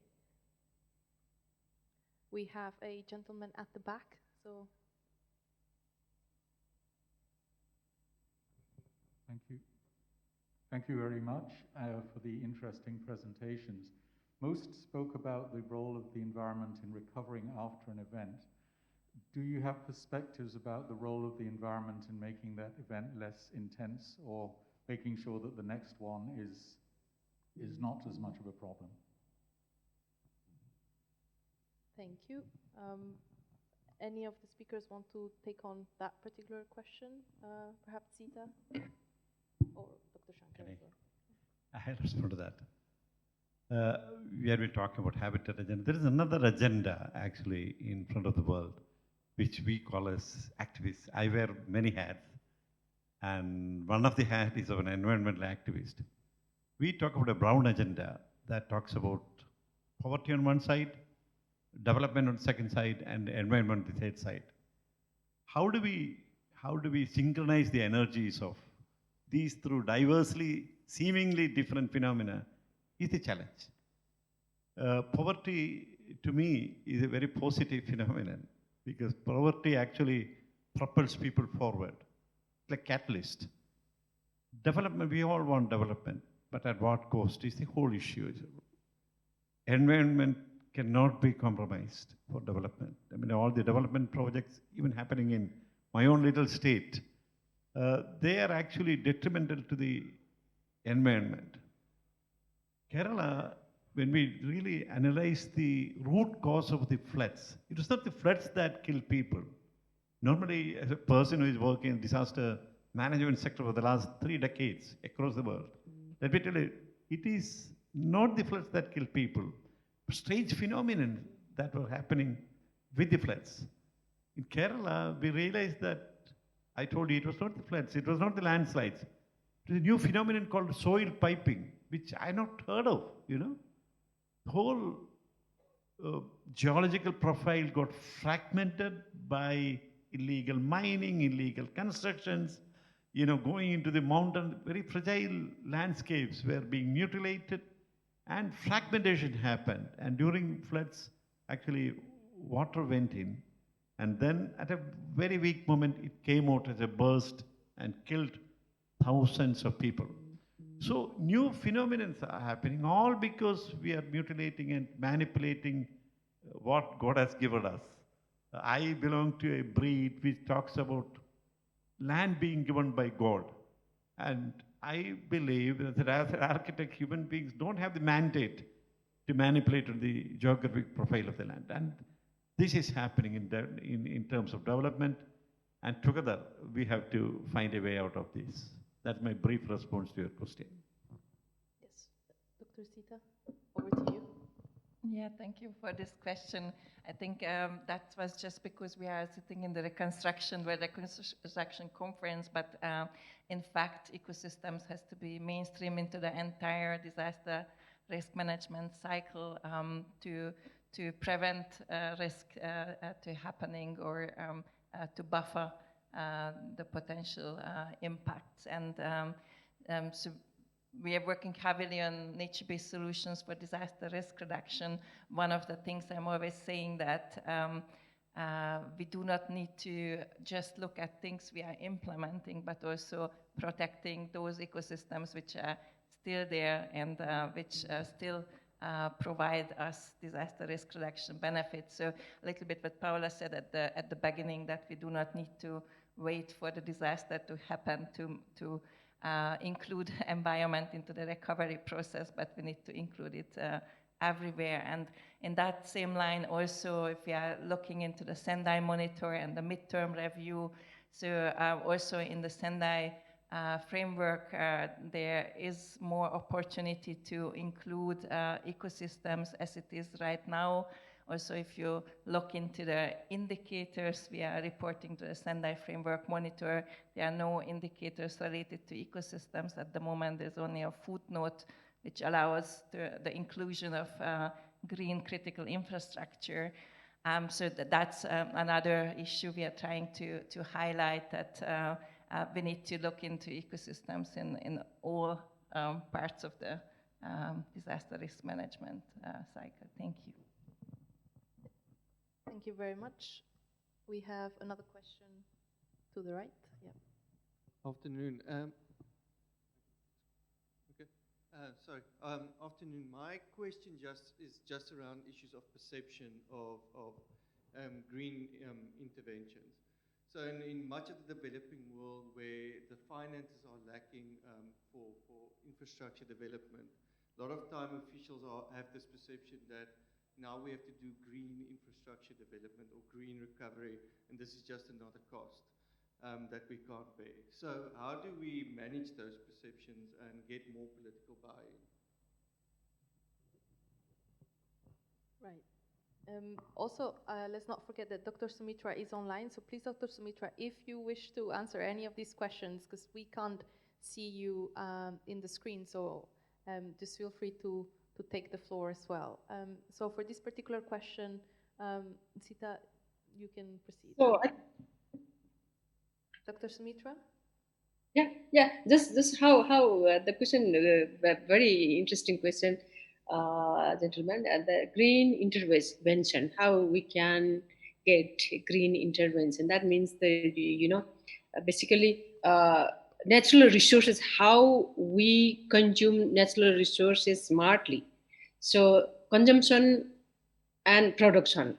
We have a gentleman at the back, so. Thank you. Thank you very much for the interesting presentations. Most spoke about the role of the environment in recovering after an event. Do you have perspectives about the role of the environment in making that event less intense, or making sure that the next one is not as much of a problem? Thank you. Any of the speakers want to take on that particular question? Perhaps Sita or Dr. Shankar? I'll respond to that. We have been talking about habitat agenda. There is another agenda actually in front of the world, which we call as activists. I wear many hats, and one of the hats is of an environmental activist. We talk about a brown agenda that talks about poverty on one side, development on the second side, and environment on the third side. How do we synchronize the energies of these through diversely, seemingly different phenomena is the challenge. Poverty, to me, is a very positive phenomenon, because poverty actually propels people forward, like catalyst. Development, we all want development, but at what cost is the whole issue. Environment cannot be compromised for development. I mean, all the development projects, even happening in my own little state, they are actually detrimental to the environment. Kerala, when we really analyze the root cause of the floods, it was not the floods that kill people. Normally, as a person who is working in disaster management sector for the last 3 decades across the world, let me tell you, it is not the floods that kill people. Strange phenomenon that were happening with the floods. In Kerala, we realized that, I told you, it was not the floods, it was not the landslides. It was a new phenomenon called soil piping, which I not heard of, you know. The whole geological profile got fragmented by illegal mining, illegal constructions, you know, going into the mountain, very fragile landscapes were being mutilated, and fragmentation happened. And during floods, actually, water went in, and then at a very weak moment, it came out as a burst and killed thousands of people. So new phenomena are happening, all because we are mutilating and manipulating what God has given us. I belong to a breed which talks about land being given by God. And I believe that as an architect, human beings don't have the mandate to manipulate the geographic profile of the land. And this is happening in terms of development. And together, we have to find a way out of this. That's my brief response to your question. Yes, Dr. Sita, over to you. Yeah, thank you for this question. I think that was just because we are sitting in the reconstruction conference, but in fact, ecosystems has to be mainstream into the entire disaster risk management cycle to prevent risk to happening, or to buffer the potential impacts. And so we are working heavily on nature-based solutions for disaster risk reduction. One of the things I'm always saying that we do not need to just look at things we are implementing, but also protecting those ecosystems which are still there and which still provide us disaster risk reduction benefits. So a little bit what Paula said at the beginning, that we do not need to wait for the disaster to happen to include environment into the recovery process, but we need to include it everywhere. And in that same line also, if we are looking into the Sendai monitor and the midterm review, so also in the Sendai framework, there is more opportunity to include ecosystems as it is right now. Also, if you look into the indicators we are reporting to the Sendai framework monitor, there are no indicators related to ecosystems at the moment. There's only a footnote which allows the inclusion of green critical infrastructure. So that's another issue we are trying to highlight, that we need to look into ecosystems in all parts of the disaster risk management cycle. Thank you. Thank you very much. We have another question to the right. Yeah. Afternoon. Afternoon. My question is just around issues of perception of green interventions. So in much of the developing world where the finances are lacking for infrastructure development, a lot of time officials have this perception that now we have to do green infrastructure development or green recovery, and this is just another cost that we can't bear. So how do we manage those perceptions and get more political buy-in? Right. Also, let's not forget that Dr. Sumitra is online. So please, Dr. Sumitra, if you wish to answer any of these questions, because we can't see you in the screen, so just feel free to take the floor as well. So for this particular question, Sita, you can proceed. So, Dr. Sumitra? Yeah. Just how the question, very interesting question, gentlemen. The green intervention, how we can get green intervention. That means basically natural resources, how we consume natural resources smartly. So consumption and production.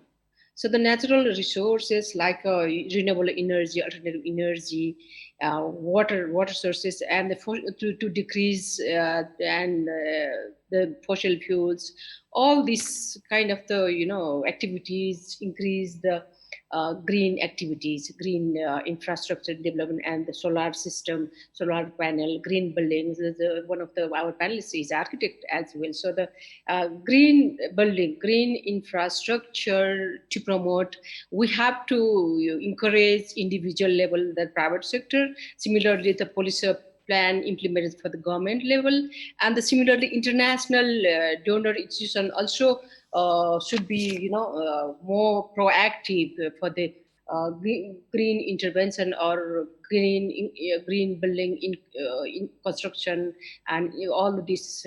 So the natural resources like renewable energy, alternative energy, water sources, and to decrease the fossil fuels, all these kind of activities increase the green activities, green infrastructure development, and the solar system, solar panel, green buildings. One of our panelists is architect as well. So the green building, green infrastructure to promote, we have to encourage individual level, the private sector. Similarly, the policy plan implemented for the government level, and similarly international donor institution also should be more proactive for the green intervention or green building in construction, and all this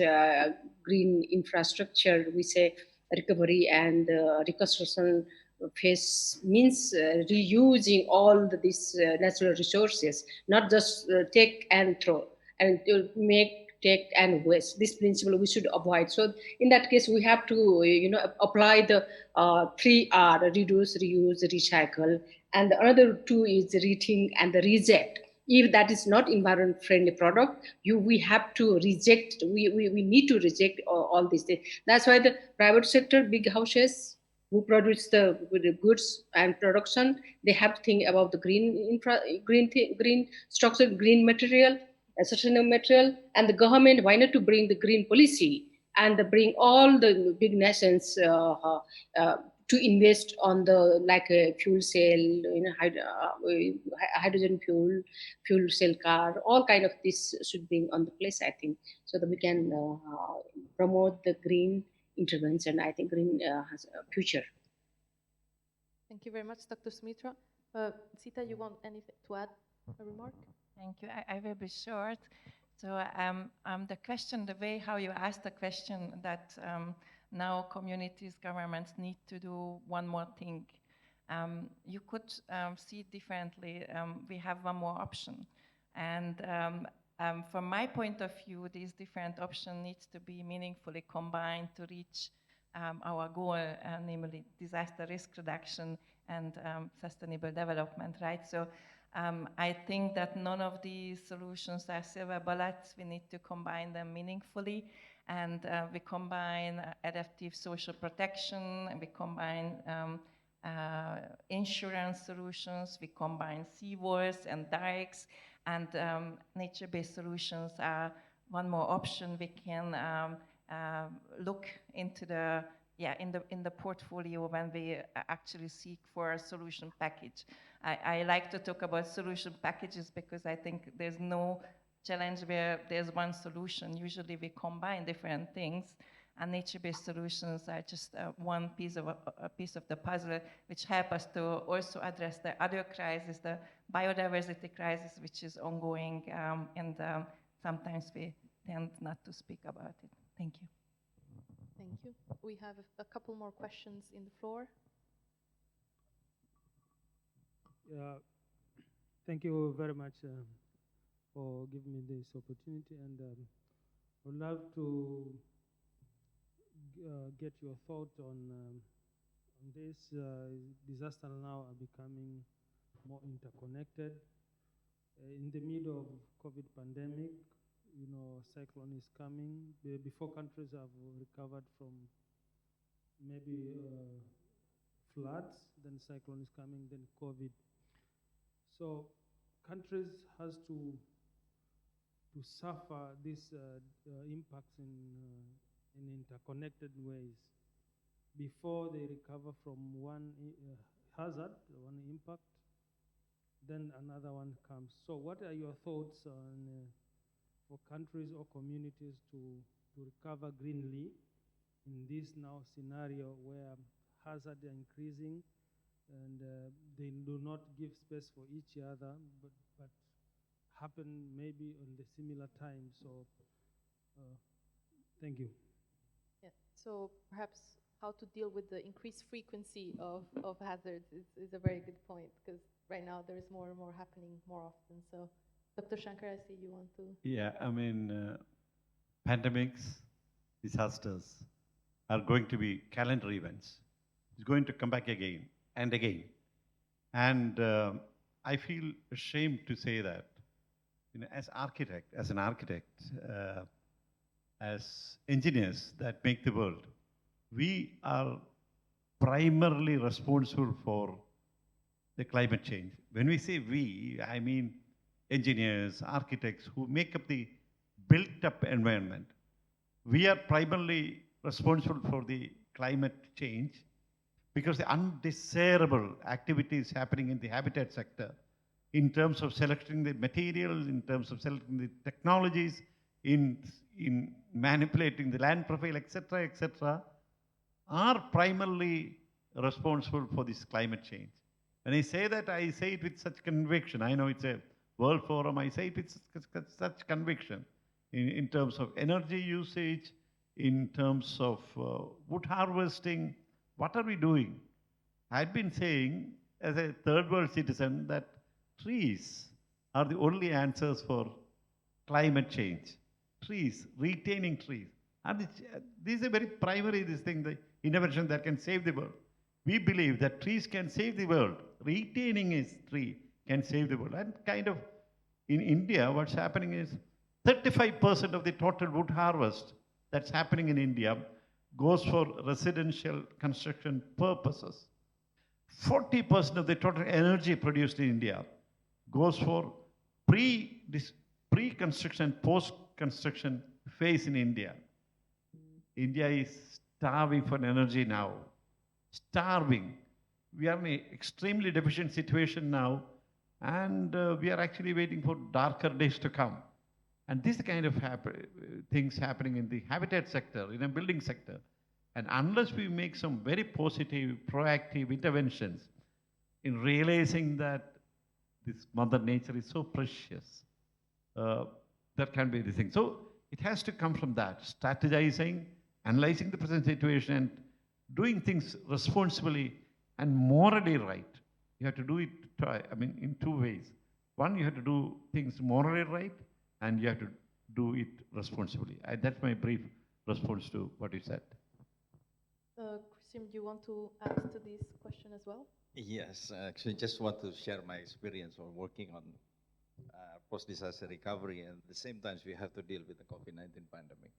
green infrastructure, we say recovery and reconstruction phase means reusing all these natural resources, not just take and throw and to take and waste. This principle we should avoid. So in that case, we have to apply the 3R: reduce, reuse, recycle, and the other 2 is rethink and the reject. If that is not environment friendly product, we have to reject. We need to reject all these things. That's why the private sector, big houses who produce the goods and production, they have to think about the green structure, green material, sustainable material, and the government. Why not to bring the green policy and bring all the big nations to invest on the fuel cell, hydrogen fuel cell car, all kind of this should be on the place, I think, so that we can promote the green intervention. I think green has a future. Thank you very much, Dr. Sumitra. Sita, you want anything to add, a remark? Thank you. I will be short. So the question, the way how you asked the question, that now communities, governments need to do one more thing. You could see it differently. We have one more option. And from my point of view, these different options needs to be meaningfully combined to reach our goal, namely disaster risk reduction and sustainable development, right? So I think that none of these solutions are silver bullets. We need to combine them meaningfully. And we combine adaptive social protection, and we combine insurance solutions, we combine seawalls and dikes, and nature-based solutions are one more option we can look into the in the portfolio when we actually seek for a solution package. I like to talk about solution packages because I think there's no challenge where there's one solution. Usually we combine different things, and nature-based solutions are just one piece of the puzzle, which help us to also address the other crisis, the biodiversity crisis, which is ongoing, and sometimes we tend not to speak about it. Thank you. Thank you. We have a couple more questions in the floor. Thank you very much for giving me this opportunity, and I would love to get your thought on this. Disasters now are becoming more interconnected. In the middle of COVID pandemic, cyclone is coming. Before countries have recovered from maybe floods, then cyclone is coming, then COVID. So countries has to suffer these impacts in interconnected ways before they recover from one hazard, one impact, then another one comes. So what are your thoughts on for countries or communities to recover greenly in this now scenario where hazards are increasing and they do not give space for each other, but happen maybe on the similar time? So thank you. Yeah. So perhaps how to deal with the increased frequency of hazards is a very good point, because right now there is more and more happening more often. So Dr. Shankar, I see you want to. Yeah, I mean, pandemics, disasters are going to be calendar events. It's going to come back again and again. And I feel ashamed to say that, as an architect, as engineers that make the world, we are primarily responsible for the climate change. When we say we, I mean engineers, architects who make up the built-up environment. We are primarily responsible for the climate change because the undesirable activities happening in the habitat sector, in terms of selecting the materials, in terms of selecting the technologies, in manipulating the land profile, etc., are primarily responsible for this climate change. When I say that, I say it with such conviction. I know it's a World Forum, I say it with such conviction in terms of energy usage, in terms of wood harvesting. What are we doing? I've been saying, as a third world citizen, that trees are the only answers for climate change. Trees, retaining trees. And this is a very primary the intervention that can save the world. We believe that trees can save the world. Retaining a tree can save the world. And kind of in India, what's happening is 35% of the total wood harvest that's happening in India goes for residential construction purposes. 40% of the total energy produced in India goes for pre-construction, post-construction phase in India. India is starving for energy now. Starving. We are in an extremely deficient situation now, and we are actually waiting for darker days to come. And this kind of things happening in the habitat sector, in the building sector. And unless we make some very positive, proactive interventions in realizing that this Mother Nature is so precious, that can be the thing. So it has to come from that, strategizing, analyzing the present situation, and doing things responsibly and morally right. You have to do it, in two ways. One, you have to do things morally right, and you have to do it responsibly. That's my brief response to what you said. Christian, do you want to add to this question as well? Yes, actually, just want to share my experience on working on post-disaster recovery, and at the same time, we have to deal with the COVID-19 pandemic.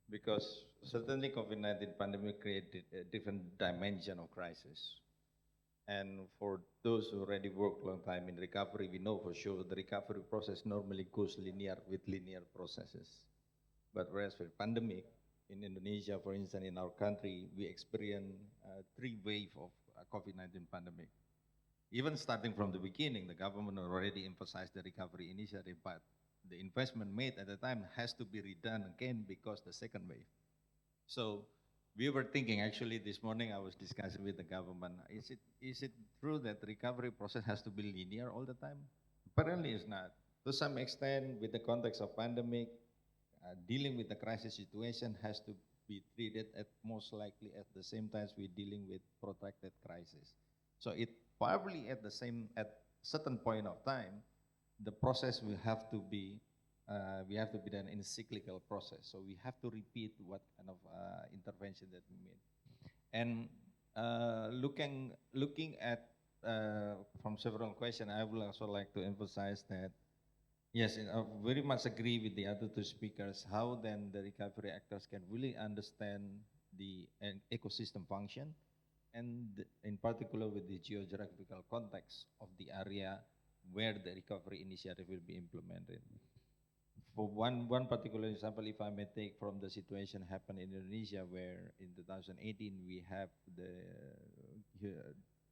Because certainly COVID-19 pandemic created a different dimension of crisis. And for those who already work long time in recovery, we know for sure the recovery process normally goes linear with linear processes. But whereas for pandemic, in Indonesia, for instance, in our country, we experienced 3 waves of COVID-19 pandemic. Even starting from the beginning, the government already emphasized the recovery initiative, but the investment made at the time has to be redone again because the second wave. So we were thinking, actually this morning I was discussing with the government, is it true that the recovery process has to be linear all the time? Apparently it's not. To some extent, with the context of pandemic, dealing with the crisis situation has to be treated at most likely at the same time we're dealing with protracted crisis. So it probably at certain point of time, the process will have to be, we have to be done in a cyclical process. So we have to repeat what kind of intervention that we made. And looking at, from several questions, I would also like to emphasize that, yes, I very much agree with the other 2 speakers, how then the recovery actors can really understand the ecosystem function, and in particular with the geographical context of the area where the recovery initiative will be implemented. For one particular example, if I may take from the situation happened in Indonesia, where in 2018 we have the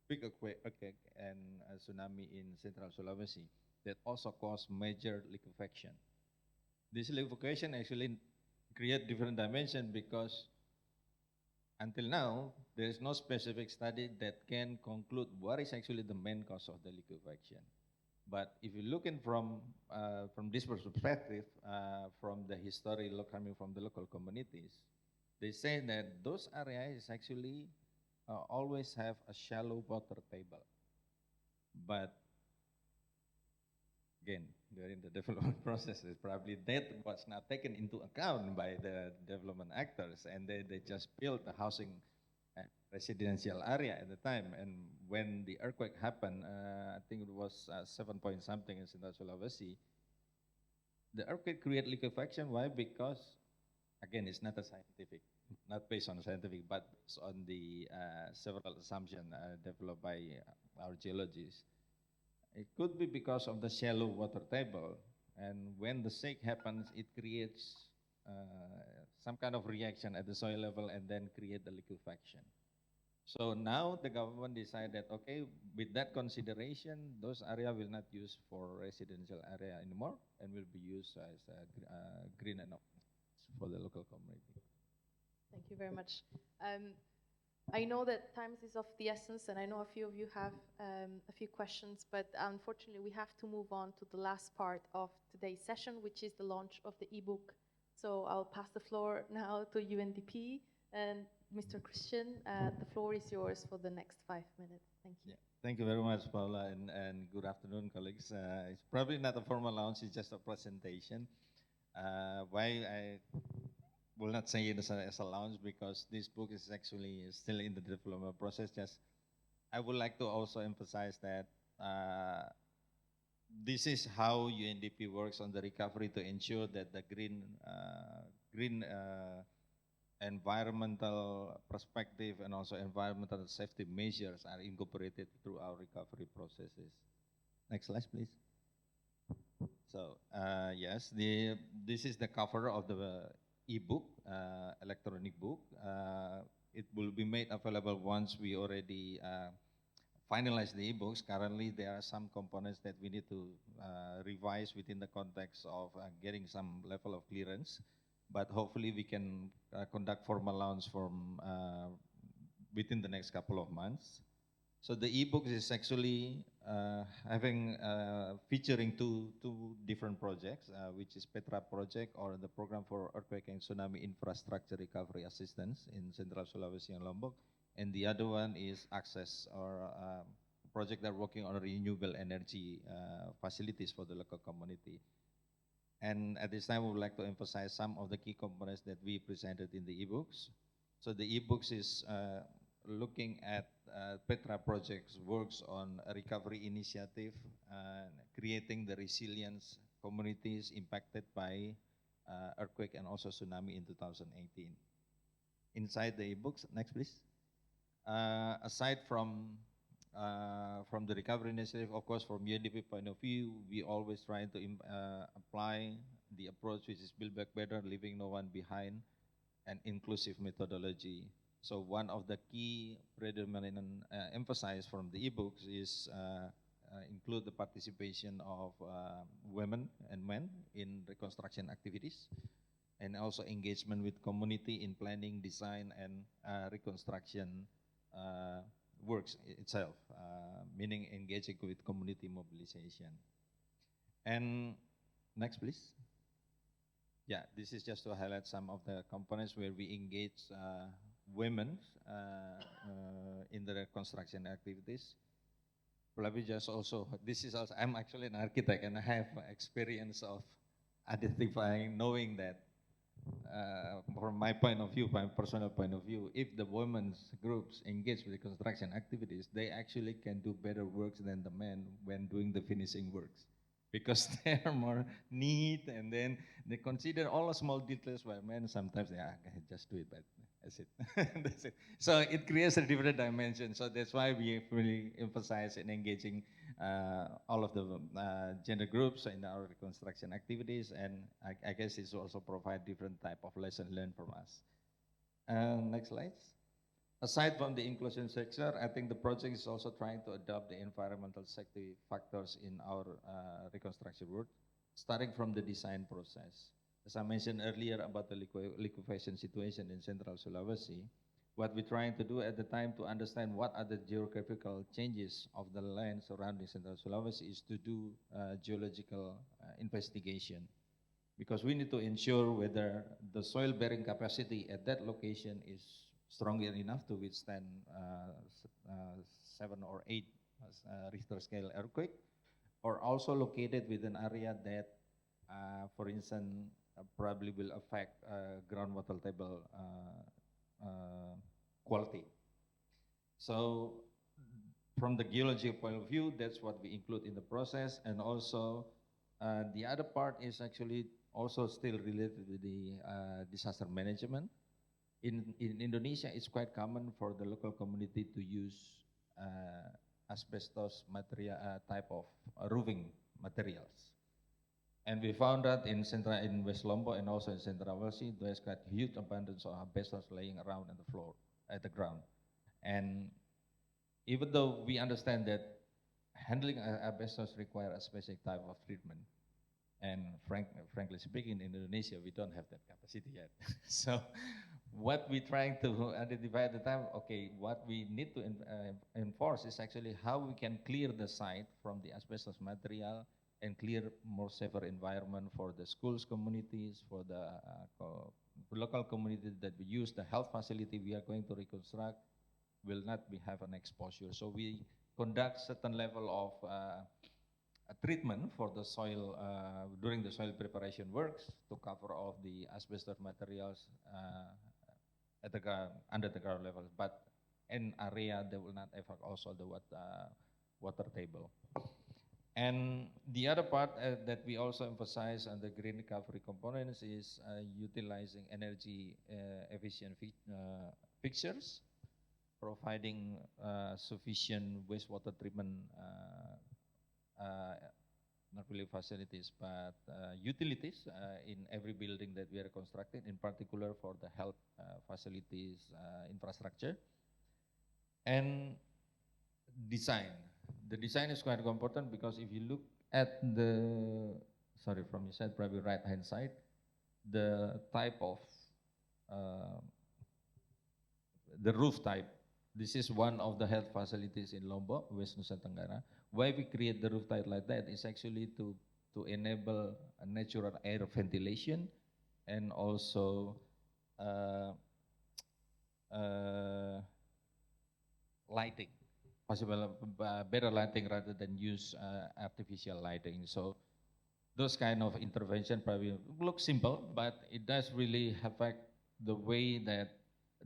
big earthquake and a tsunami in central Sulawesi that also caused major liquefaction. This liquefaction actually create different dimension because until now, there is no specific study that can conclude what is actually the main cause of the liquefaction. But if you look in from this perspective, from the history coming from the local communities, they say that those areas actually always have a shallow water table. But again, during the development processes, probably that was not taken into account by the development actors, and they just built the housing residential area at the time. And when the earthquake happened, I think it was 7 point something in Central Sulawesi, the earthquake created liquefaction. Why? Because, again, it's not a scientific, not based on scientific, but based on the several assumptions developed by our geologists. It could be because of the shallow water table, and when the shake happens, it creates some kind of reaction at the soil level and then create the liquefaction. So now the government decided, okay, with that consideration, those areas will not use for residential area anymore and will be used as green and for the local community. Thank you very much. I know that time is of the essence, and I know a few of you have a few questions, but unfortunately we have to move on to the last part of today's session, which is the launch of the ebook. So I'll pass the floor now to UNDP, and Mr. Christian, the floor is yours for the next 5 minutes. Thank you. Yeah. Thank you very much, Paula, and good afternoon, colleagues. It's probably not a formal launch, it's just a presentation. Why I will not say it as a launch, because this book is actually still in the development process. Just I would like to also emphasize that this is how UNDP works on the recovery to ensure that the green environmental perspective and also environmental safety measures are incorporated through our recovery processes. Next slide, please. So yes, this is the cover of the ebook, electronic book. It will be made available once we already finalize the ebooks. Currently, there are some components that we need to revise within the context of getting some level of clearance. But hopefully we can conduct formal launch from within the next couple of months. So the ebook is actually featuring two different projects, which is Petra project, or the program for earthquake and tsunami infrastructure recovery assistance in Central Sulawesi and Lombok, and the other one is Access, or project that are working on renewable energy facilities for the local community. And at this time, we would like to emphasize some of the key components that we presented in the ebooks. So the ebooks is looking at Petra Project's works on a recovery initiative, creating the resilience communities impacted by earthquake and also tsunami in 2018. Inside the ebooks, next please. Aside from the recovery initiative, of course, from UNDP point of view, we always try to apply the approach which is build back better, leaving no one behind, and inclusive methodology. So one of the key predominant emphasis from the ebooks is include the participation of women and men in reconstruction activities, and also engagement with community in planning, design, and reconstruction works itself, meaning engaging with community mobilization. And next, please. Yeah, this is just to highlight some of the components where we engage women in the construction activities. Probably just also, this is also, I'm actually an architect and I have experience of identifying, knowing that from my point of view, my personal point of view, if the women's groups engage with the construction activities, they actually can do better works than the men when doing the finishing works, because they are more neat, and then they consider all the small details, while men sometimes, yeah, I can just do it, but that's it. That's it. So it creates a different dimension. So that's why we really emphasize in engaging all of the gender groups in our reconstruction activities, and I guess it's also provide different type of lesson learned from us. Next slides. Aside from the inclusion sector, I think the project is also trying to adopt the environmental safety factors in our reconstruction work, starting from the design process. As I mentioned earlier about the liquefaction situation in Central Sulawesi, what we're trying to do at the time to understand what are the geographical changes of the land surrounding Central Sulawesi is to do geological investigation, because we need to ensure whether the soil bearing capacity at that location is strong enough to withstand 7 or 8 Richter scale earthquake, or also located within an area that, for instance, probably will affect groundwater table quality. So from the geology point of view, that's what we include in the process. And also the other part is actually also still related with the disaster management. In Indonesia, it's quite common for the local community to use asbestos material type of roofing materials. And we found that in West Lombok and also in Central Sulawesi, there's got huge abundance of asbestos laying around on the floor, at the ground. And even though we understand that handling asbestos requires a specific type of treatment, and frankly speaking, in Indonesia, we don't have that capacity yet. So what we're trying to identify at the time, okay, what we need to enforce is actually how we can clear the site from the asbestos material and clear more safer environment for the schools communities, for the local community that we use. The health facility we are going to reconstruct will not have an exposure. So we conduct certain level of treatment for the soil during the soil preparation works to cover all the asbestos materials at the under the ground level, but in area that will not affect also the water table. And the other part that we also emphasize on the green recovery components is utilizing energy efficient fixtures, providing sufficient wastewater treatment, not really facilities, but utilities in every building that we are constructing, in particular for the health facilities infrastructure. And design. The design is quite important, because if you look at the, sorry, from your side, probably right hand side, the type of, the roof type. This is one of the health facilities in Lombok, West Nusa Tenggara. Why we create the roof type like that is actually to enable a natural air ventilation, and also lighting. Possible better lighting rather than use artificial lighting. So those kind of intervention probably look simple, but it does really affect the way that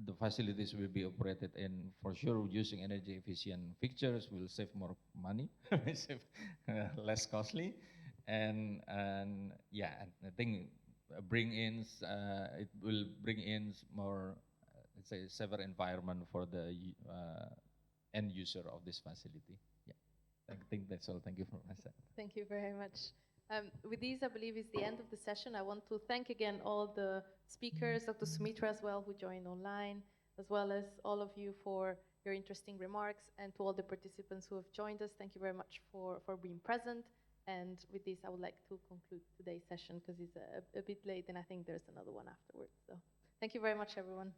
the facilities will be operated. And for sure, using energy efficient fixtures will save more money, save, less costly, and yeah, I think it will bring in more, let's say, safer environment for the end user of this facility. Yeah, I think that's all. Thank you for my side. Thank you very much. With this, I believe is the end of the session. I want to thank again all the speakers, Dr. Sumitra as well, who joined online, as well as all of you for your interesting remarks, and to all the participants who have joined us. Thank you very much for being present. And with this, I would like to conclude today's session because it's a bit late, and I think there's another one afterwards. So thank you very much, everyone.